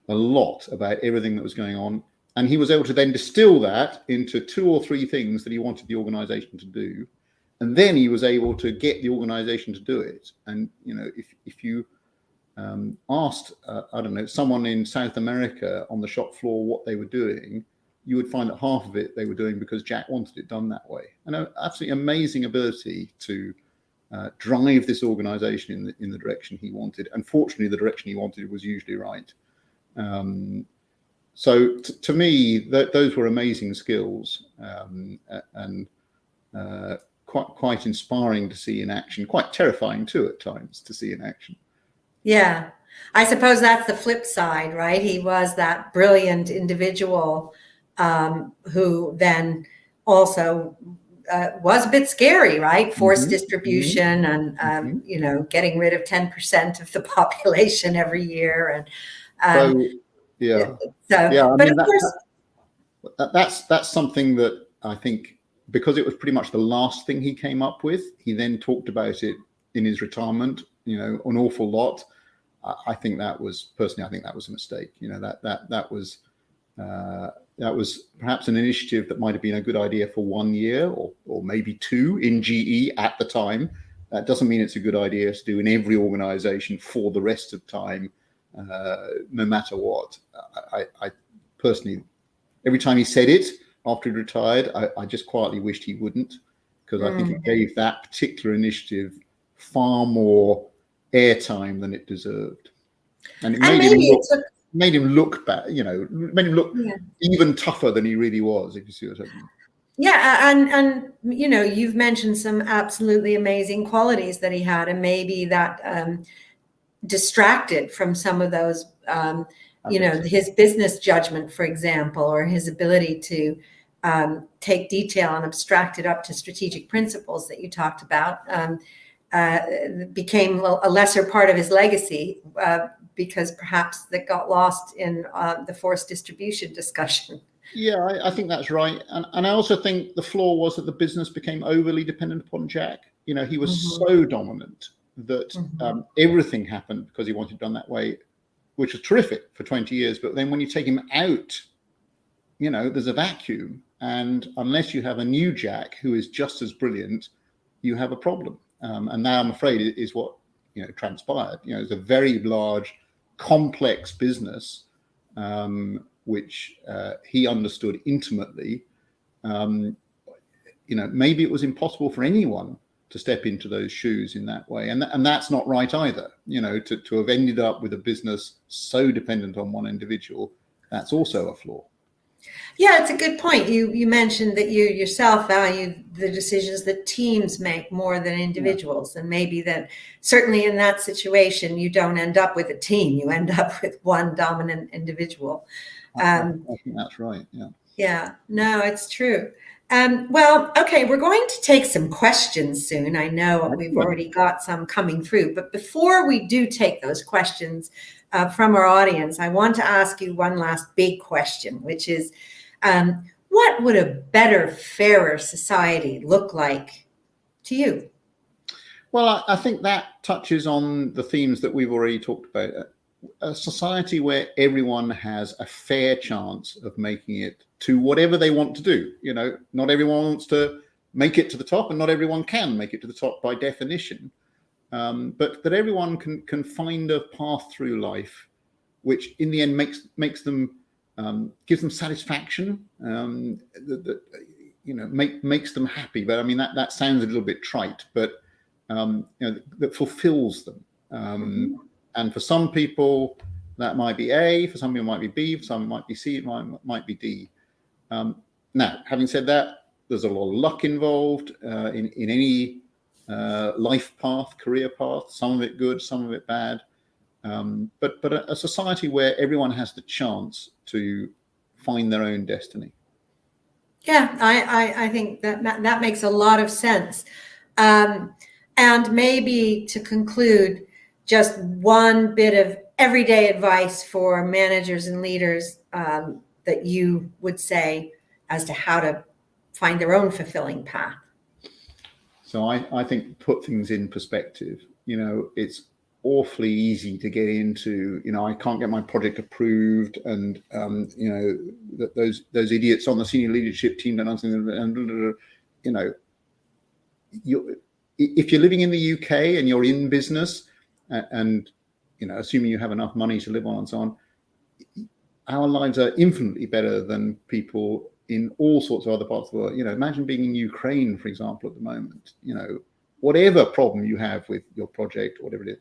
Speaker 2: a lot about everything that was going on, and he was able to then distill that into 2 or 3 things that he wanted the organization to do. And then he was able to get the organization to do it. And, if you asked, I don't know, someone in South America on the shop floor what they were doing, you would find that half of it they were doing because Jack wanted it done that way. And an absolutely amazing ability to drive this organization in the direction he wanted. And fortunately, the direction he wanted was usually right. So to me, those were amazing skills, and quite inspiring to see in action, quite terrifying too at times to see in action.
Speaker 1: Yeah, I suppose that's the flip side, right? He was that brilliant individual who then also was a bit scary, right? Forced distribution and, getting rid of 10% of the population every year. And
Speaker 2: that's something that I think, because it was pretty much the last thing he came up with, he then talked about it in his retirement, an awful lot. I think that was a mistake. That was perhaps an initiative that might have been a good idea for 1 year or maybe 2 in GE at the time. That doesn't mean it's a good idea to do in every organization for the rest of time, no matter what. I personally, every time he said it after he retired, I just quietly wished he wouldn't, because I think it gave that particular initiative far more airtime than it deserved. And it made him look bad, made him look even tougher than he really was, if you see what I mean.
Speaker 1: Yeah, and you've mentioned some absolutely amazing qualities that he had, and maybe that distracted from some of those,
Speaker 2: I think so.
Speaker 1: his business judgment, for example, or his ability to take detail and abstract it up to strategic principles that you talked about, uh, became a lesser part of his legacy, because perhaps that got lost in the forced distribution discussion.
Speaker 2: Yeah, I think that's right. And I also think the flaw was that the business became overly dependent upon Jack. He was
Speaker 1: Mhm,
Speaker 2: so dominant that
Speaker 1: mhm.
Speaker 2: everything happened because he wanted it done that way, which was terrific for 20 years. But then when you take him out, there's a vacuum. And unless you have a new Jack who is just as brilliant, you have a problem. And now I'm afraid it is what, transpired. It's a very large, complex business, which he understood intimately. Maybe it was impossible for anyone to step into those shoes in that way. And that's not right either. To have ended up with a business so dependent on one individual, that's also a flaw.
Speaker 1: Yeah, it's a good point. You mentioned that you yourself value the decisions that teams make more than
Speaker 2: Yeah,
Speaker 1: individuals, and maybe that certainly in that situation you don't end up with a team. You end up with one dominant individual. Um,
Speaker 2: I think that's right. Yeah.
Speaker 1: yeah, no, it's true. Well, okay, we're going to take some questions soon. I know we've
Speaker 2: Excellent.
Speaker 1: already got some coming through, but before we do take those questions from our audience, I want to ask you one last big question, which is, what would a better, fairer society look like to you?
Speaker 2: Well, I think that touches on the themes that we've already talked about. A society where everyone has a fair chance of making it to whatever they want to do. Not everyone wants to make it to the top, and not everyone can make it to the top by definition. But that everyone can find a path through life, which in the end makes them gives them satisfaction. Makes them happy. But I mean that sounds a little bit trite, but that fulfills them.
Speaker 1: Mhm.
Speaker 2: And for some people, that might be A. For some people, it might be B. For some, it might be C. It might be D. Now, having said that, there's a lot of luck involved in any life path, career path. Some of it good, some of it bad. But a society where everyone has the chance to find their own destiny.
Speaker 1: Yeah, I think that makes a lot of sense. Um, and maybe to conclude, just one bit of everyday advice for managers and leaders, that you would say as to how to find their own fulfilling path.
Speaker 2: So I think put things in perspective. It's awfully easy to get into. I can't get my project approved, and those idiots on the senior leadership team don't understand. And if you're living in the UK and you're in business, and assuming you have enough money to live on and so on, our lives are infinitely better than people in all sorts of other parts of the world. Imagine being in Ukraine, for example, at the moment. Whatever problem you have with your project or whatever it is,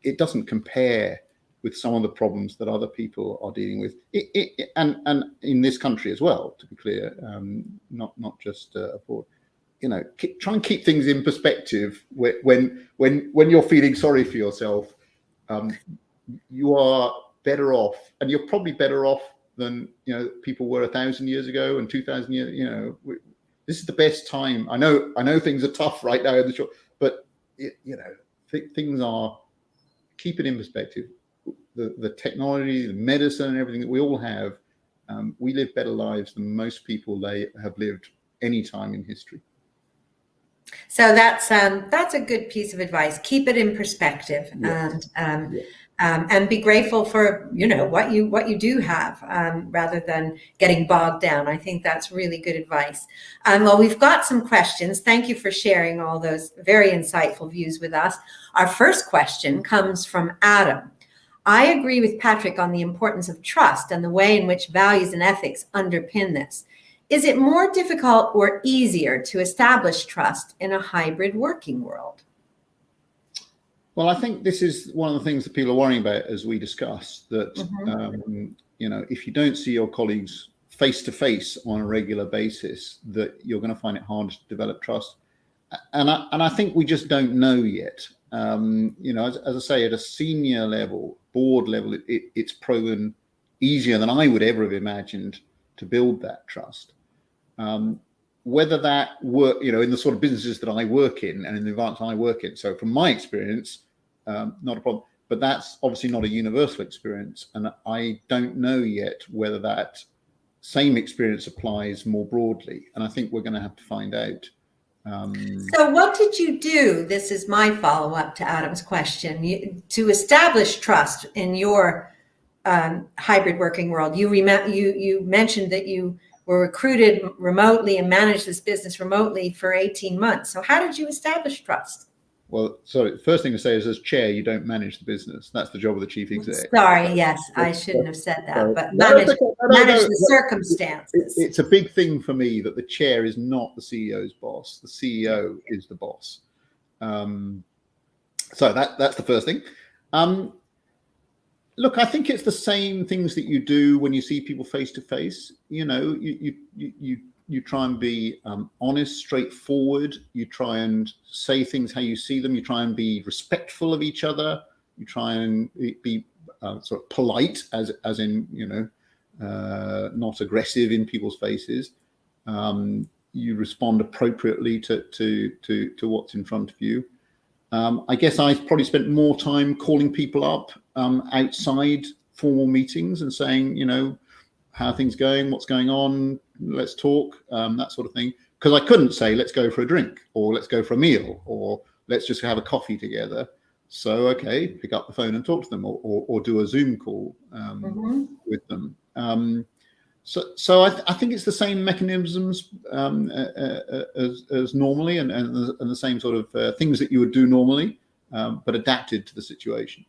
Speaker 2: it doesn't compare with some of the problems that other people are dealing with, and in this country as well. To be clear, not just abroad. Try and keep things in perspective. When you're feeling sorry for yourself, you are better off, and you're probably better off than people were 1,000 years ago and 2,000 years. This is the best time. I know things are tough right now in the short, but things are. Keep it in perspective. The technology, the medicine, and everything that we all have, we live better lives than most people have lived any time in history.
Speaker 1: So that's a good piece of advice. Keep it in perspective,
Speaker 2: Yes.
Speaker 1: and be grateful for what you do have, rather than getting bogged down. I think that's really good advice. Well, we've got some questions. Thank you for sharing all those very insightful views with us. Our first question comes from Adam. I agree with Patrick on the importance of trust and the way in which values and ethics underpin this. Is it more difficult or easier to establish trust in a hybrid working world?
Speaker 2: Well, I think this is one of the things that people are worrying about, as we discussed, that
Speaker 1: Mhm.
Speaker 2: if you don't see your colleagues face to face on a regular basis, that you're going to find it hard to develop trust. And I think we just don't know yet. As I say, at a senior level, board level, it's proven easier than I would ever have imagined to build that trust. Whether that work, in the sort of businesses that I work in and in the environments I work in. So from my experience, not a problem. But that's obviously not a universal experience. And I don't know yet whether that same experience applies more broadly. And I think we're going to have to find out.
Speaker 1: So what did you do? This is my follow-up to Adam's question. To establish trust in your hybrid working world. You mentioned that you were recruited remotely and managed this business remotely for 18 months. So how did you establish trust?
Speaker 2: Well, sorry, the first thing to say is, as chair, you don't manage the business. That's the job of the chief exec.
Speaker 1: Sorry, yes, I shouldn't have said that, but manage the circumstances.
Speaker 2: It's a big thing for me that the chair is not the CEO's boss. The CEO is the boss. So that's the first thing. Look, I think it's the same things that you do when you see people face to face. You try and be honest, straightforward. You try and say things how you see them. You try and be respectful of each other. You try and be sort of polite, as in not aggressive in people's faces. You respond appropriately to what's in front of you. I guess I probably spent more time calling people up outside formal meetings and saying, how are things going? What's going on? Let's talk, that sort of thing. Because I couldn't say, let's go for a drink, or let's go for a meal, or let's just have a coffee together. So, okay, pick up the phone and talk to them, or do a Zoom call with them. So I think it's the same mechanisms as normally, and the same sort of things that you would do normally, but adapted to the situation.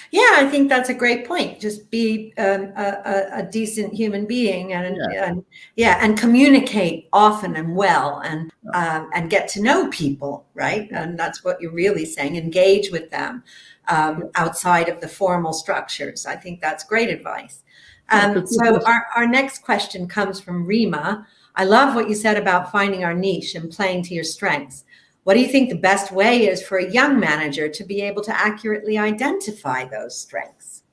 Speaker 1: Yeah, I think that's a great point. Just be a decent human being, and communicate often and well, and get to know people, right? And that's what you're really saying. Engage with them outside of the formal structures. I think that's great advice. So our next question comes from Rima. I love what you said about finding our niche and playing to your strengths. What do you think the best way is for a young manager to be able to accurately identify those strengths?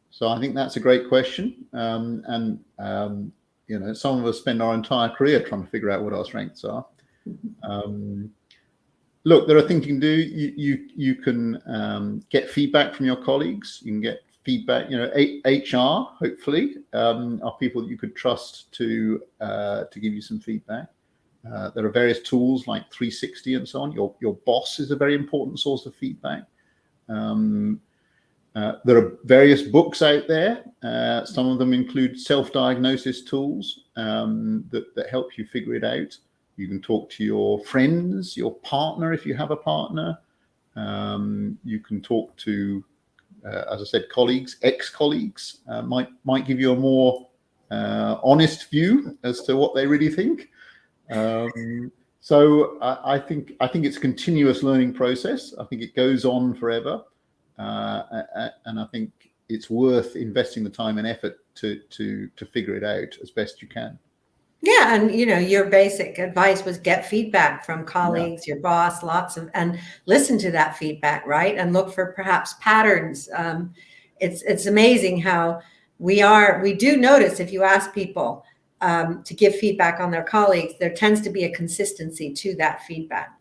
Speaker 2: So I think that's a great question. Some of us spend our entire career trying to figure out what our strengths are. Look, there are things you can do. You can get feedback from your colleagues. You can get feedback. HR hopefully are people that you could trust to give you some feedback. There are various tools like 360 and so on. Your boss is a very important source of feedback. There are various books out there. Some of them include self-diagnosis tools that help you figure it out. You can talk to your friends, your partner if you have a partner. You can talk to, as I said, colleagues, ex-colleagues. Might give you a more honest view as to what they really think. So I think it's a continuous learning process. I think it goes on forever, and I think it's worth investing the time and effort to figure it out as best you can. Yeah,
Speaker 1: and your basic advice was get feedback from colleagues, your boss, and listen to that feedback, right? And look for perhaps patterns. It's amazing how we do notice if you ask people to give feedback on their colleagues, there tends to be a consistency to that feedback.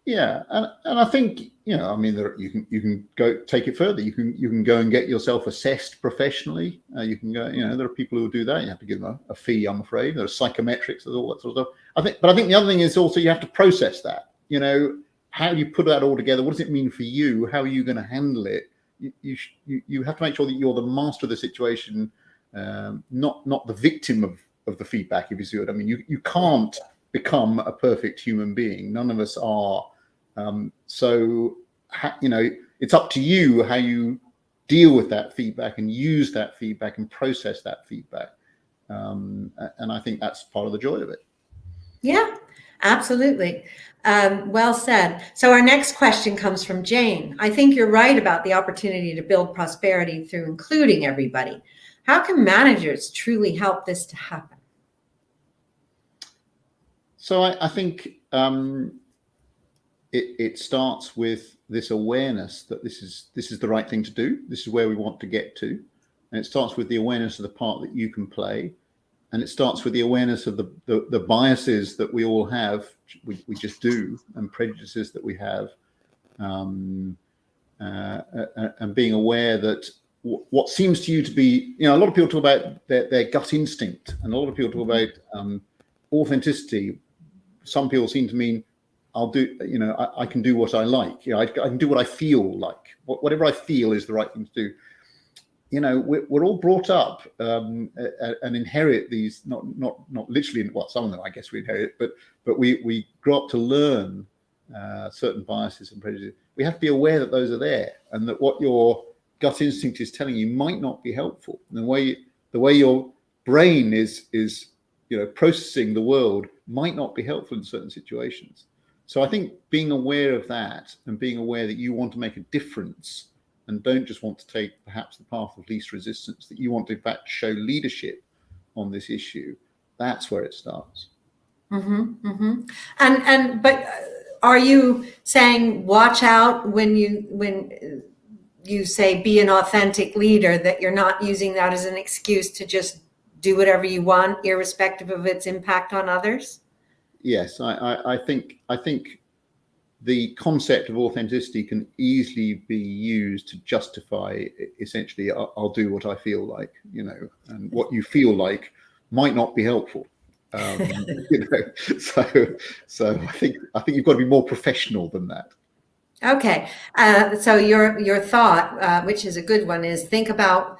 Speaker 2: Yeah, and I think you can go take it further. You can go and get yourself assessed professionally. You can go. There are people who do that. You have to give them a fee. I'm afraid there are psychometrics and all that sort of stuff. I think the other thing is also you have to process that. How do you put that all together? What does it mean for you? How are you going to handle it? You have to make sure that you're the master of the situation, not the victim of the feedback, if you see what I mean. You can't become a perfect human being. None of us are. So it's up to you how you deal with that feedback and use that feedback and process that feedback. And I think that's part of the joy of it. Yeah, absolutely. Well said. So our next question comes from Jane. I think you're right about the opportunity to build prosperity through including everybody. How can managers truly help this to happen? So I think it starts with this awareness that this is the right thing to do. This is where we want to get to, and it starts with the awareness of the part that you can play, and it starts with the awareness of the biases that we all have. We just do, and prejudices that we have, and being aware that what seems to you to be, a lot of people talk about their gut instinct, and a lot of people talk about authenticity. Some people seem to mean I'll do, I can do what I like. I can do what I feel like. Whatever I feel is the right thing to do. We're all brought up and inherit these, not literally. Well, some of them I guess we inherit, but we grow up to learn certain biases and prejudices. We have to be aware that those are there, and that what your gut instinct is telling you might not be helpful. And the way your brain is processing the world might not be helpful in certain situations. So I think being aware of that, and being aware that you want to make a difference, and don't just want to take perhaps the path of least resistance, that you want to in fact show leadership on this issue, that's where it starts.
Speaker 1: But are you saying watch out when you say be an authentic leader, that you're not using that as an excuse to just do whatever you want, irrespective of its impact on others?
Speaker 2: Yes, I think the concept of authenticity can easily be used to justify, essentially, I'll do what I feel like, and what you feel like might not be helpful. So I think you've got to be more professional than that.
Speaker 1: Okay, so your thought, which is a good one, is think about,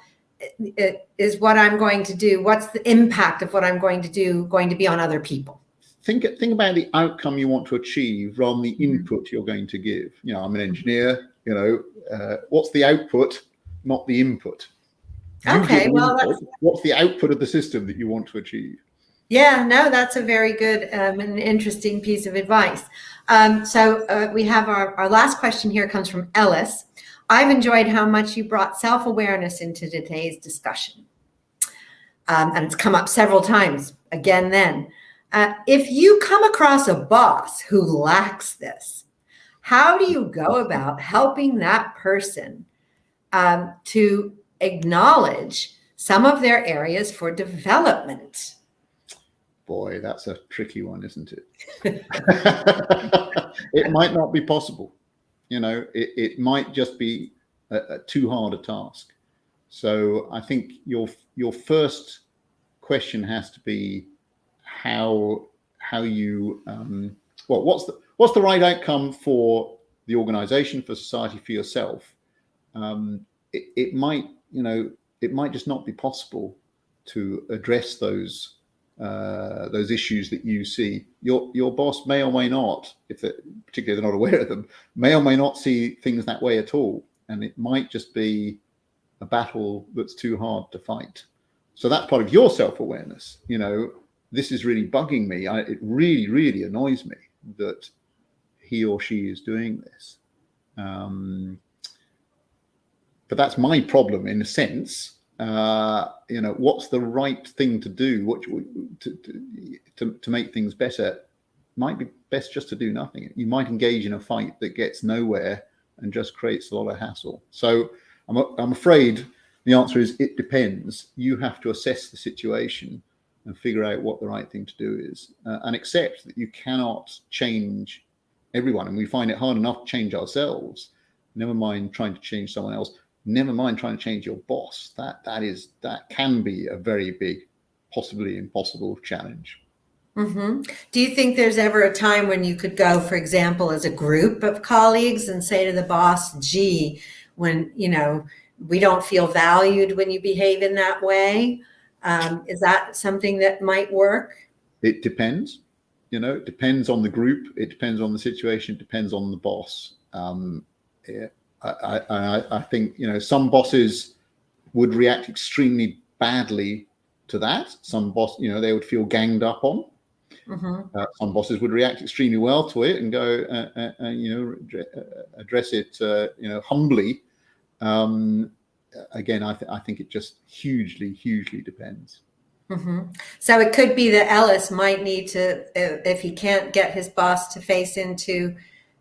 Speaker 1: is what I'm going to do, what's the impact of what I'm going to do going to be on other people?
Speaker 2: Think about the outcome you want to achieve rather than the input you're going to give. I'm an engineer. What's the output, not the input?
Speaker 1: Okay, well,
Speaker 2: what's the output of the system that you want to achieve?
Speaker 1: Yeah, no, that's a very good and interesting piece of advice. So we have our last question here comes from Ellis. I've enjoyed how much you brought self-awareness into today's discussion. And it's come up several times again then. If you come across a boss who lacks this, how do you go about helping that person to acknowledge some of their areas for development?
Speaker 2: Boy, that's a tricky one, isn't it? It might not be possible. It might just be too hard a task. So I think your first question has to be how you what's the right outcome for the organization, for society, for yourself. It might just not be possible to address those issues that you see. Your boss may or may not, particularly if they're not aware of them, may or may not see things that way at all, and it might just be a battle that's too hard to fight. So that's part of your self-awareness. This is really bugging me. It really, really annoys me that he or she is doing this. But that's my problem in a sense. What's the right thing to do? To make things better? Might be best just to do nothing. You might engage in a fight that gets nowhere and just creates a lot of hassle. So I'm afraid the answer is it depends. You have to assess the situation and figure out what the right thing to do is, and accept that you cannot change everyone. And we find it hard enough to change ourselves, never mind trying to change someone else, never mind trying to change your boss. That can be a very big, possibly impossible challenge.
Speaker 1: Do you think there's ever a time when you could go, for example, as a group of colleagues and say to the boss, gee, when, we don't feel valued when you behave in that way? Is that something that might work?
Speaker 2: It depends. It depends on the group. It depends on the situation. It depends on the boss. I think, some bosses would react extremely badly to that. Some boss, they would feel ganged up on. Some bosses would react extremely well to it and go, address it, humbly. Again, I think it just hugely, hugely depends.
Speaker 1: So it could be that Ellis might need to, if he can't get his boss to face into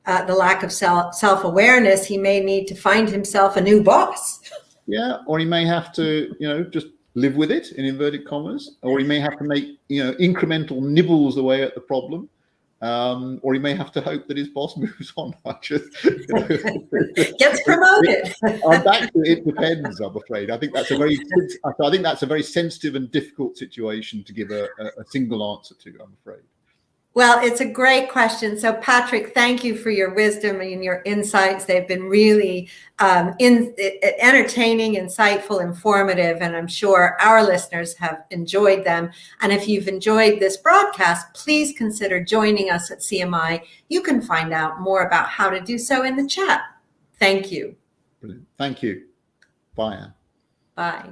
Speaker 1: the lack of self-awareness, he may need to find himself a new boss.
Speaker 2: Yeah, or he may have to, just live with it in inverted commas, or he may have to make, incremental nibbles away at the problem, or he may have to hope that his boss moves on.
Speaker 1: Gets promoted.
Speaker 2: It depends, I'm afraid. I think that's a very sensitive and difficult situation to give a single answer to, I'm afraid.
Speaker 1: Well, it's a great question. So, Patrick, thank you for your wisdom and your insights. They've been really entertaining, insightful, informative, and I'm sure our listeners have enjoyed them. And if you've enjoyed this broadcast, please consider joining us at CMI. You can find out more about how to do so in the chat. Thank you.
Speaker 2: Brilliant. Thank you. Bye, Anne.
Speaker 1: Bye.